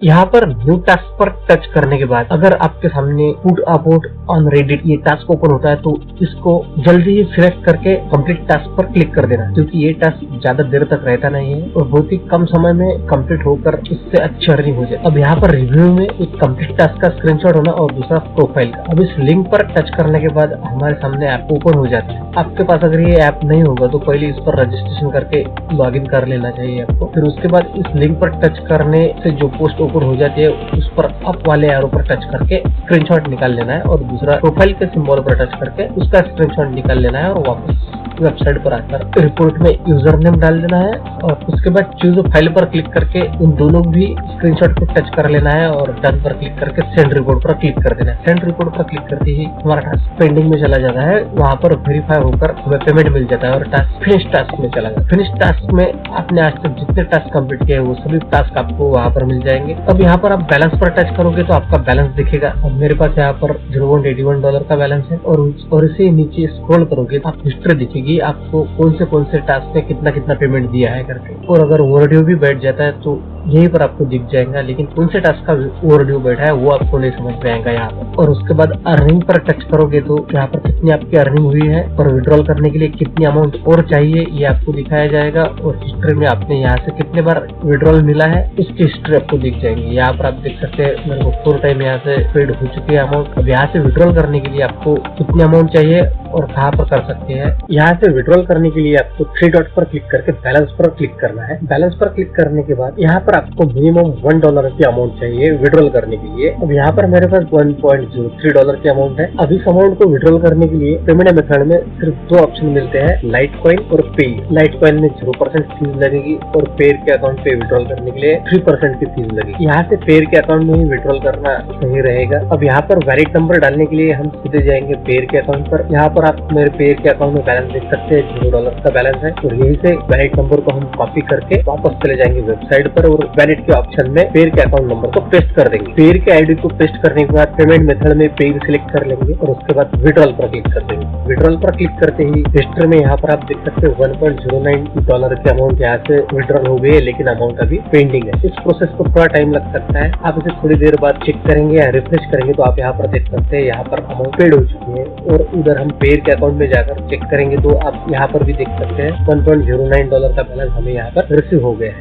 यहाँ पर new task पर टच करने के बाद अगर आपके सामने पुट अबाउट ऑन रेडिट ये टास्क ओपन होता है तो इसको जल्दी ही सिलेक्ट करके कंप्लीट टास्क पर क्लिक कर देना, क्योंकि ये टास्क ज्यादा देर तक रहता नहीं है और बहुत ही कम समय में कंप्लीट होकर इससे अच्छी अर्निंग हो जाए। अब यहाँ पर रिव्यू में एक कंप्लीट टास्क का स्क्रीनशॉट होना और दूसरा प्रोफाइल का। अब इस लिंक पर टच करने के बाद हमारे सामने ऐप ओपन हो जाता है। आपके पास अगर ये ऐप नहीं होगा तो पहले इस पर रजिस्ट्रेशन करके लॉग इन कर लेना चाहिए आपको। फिर उसके बाद इस लिंक पर टच करने से जो पोस्ट ओपन हो जाती है उस पर अप वाले एरो पर टच करके स्क्रीनशॉट निकाल लेना है और दूसरा प्रोफाइल के सिंबल पर टच करके उसका स्क्रीनशॉट निकाल लेना है और वापस वेबसाइट पर आकर रिपोर्ट में यूजर नेम डाल देना है और उसके बाद चूज फाइल पर क्लिक करके उन दोनों भी स्क्रीनशॉट को टच कर लेना है और डन पर क्लिक करके सेंड रिपोर्ट पर क्लिक कर देना है। सेंड रिपोर्ट पर क्लिक करते ही हमारा टास्क पेंडिंग में चला जाता है, वहाँ पर वेरीफाई होकर हमें पेमेंट मिल जाता है और टास्क फिनिश टास्क में चला जाता है। फिनिश टास्क में आपने आज तक जितने टास्क कंप्लीट किए वो सभी टास्क आपको वहाँ पर मिल जाएंगे। अब यहाँ पर आप बैलेंस पर टच करोगे तो आपका बैलेंस दिखेगा। अब मेरे पास यहाँ पर $0.81 का बैलेंस है और इसे नीचे स्क्रॉल करोगे तो आप हिस्ट्री दिखेगी, आपको कौन से टास्क में कितना कितना पेमेंट दिया है करके। और अगर ओवरड्यू भी बैठ जाता है तो यहीं पर आपको दिख जाएगा, लेकिन कौन से टास्क का ओवरड्यू बैठा है वो आपको नहीं समझ में आएगा यहाँ पर। और उसके बाद अर्निंग पर टच करोगे तो यहाँ पर कितनी आपकी अर्निंग हुई है और विड्रॉल करने के लिए कितनी अमाउंट और चाहिए ये आपको दिखाया जाएगा और हिस्ट्री में आपने यहाँ से कितने बार विड्रॉल मिला है उसकी हिस्ट्री आपको दिख जाएगी। यहाँ पर आप देख सकते हैं मेरे को 4 टाइम यहाँ से पेड हो चुकी है अमाउंट। अब यहाँ से विड्रॉल करने के लिए आपको कितनी अमाउंट चाहिए और कहाँ पर कर सकते हैं। यहाँ से विड्रॉल करने के लिए आपको 3 डॉट पर क्लिक करके बैलेंस पर क्लिक करना है। बैलेंस पर क्लिक करने के बाद यहाँ पर आपको मिनिमम $1 की अमाउंट चाहिए विड्रॉल करने के लिए। अब यहाँ पर मेरे पास $1.03 की अमाउंट है। अब इस अमाउंट को विड्रॉल करने के लिए पेमेंट मेथड में सिर्फ 2 ऑप्शन मिलते हैं, लाइट कॉइन और पे। लाइट कॉइन में 0% फीस लगेगी और पेयर के अकाउंट पे विड्रॉल करने के लिए 3% की फीस लगेगी। यहाँ से पेयर के अकाउंट में ही विड्रॉल करना सही रहेगा। अब यहाँ पर वैलिड नंबर डालने के लिए हम सीधे जाएंगे पेयर के अकाउंट पर। यहाँ पर आप मेरे पेयर के अकाउंट में बैलेंस देख सकते हैं, $0 का बैलेंस है और यहीं से वैलिड नंबर को हम कॉपी करके वापस चले जाएंगे वेबसाइट पर और वैलिड के ऑप्शन में पेयर के अकाउंट नंबर को पेस्ट कर देंगे। पेयर के आईडी को पेस्ट करने के बाद पेमेंट मेथड में पेयर सिलेक्ट कर लेंगे और उसके बाद विड्रॉल पर क्लिक कर देंगे। विड्रॉल पर क्लिक करते ही हिस्ट्री में यहाँ पर आप देख सकते हैं $1.09 की अमाउंट यहाँ से विड्रॉल हो गई है, लेकिन अमाउंट अभी पेंडिंग है। इस प्रोसेस को थोड़ा टाइम लग सकता है, आप इसे थोड़ी देर बाद चेक करेंगे या रिफ्रेश करेंगे तो आप यहाँ पर देख सकते हैं यहाँ पर अमाउंट पेड हो चुकी है। और उधर हम पेयर के अकाउंट में जाकर चेक करेंगे तो आप यहाँ पर भी देख सकते हैं $1.09 का बैलेंस हमें यहाँ पर रिसीव हो गया है।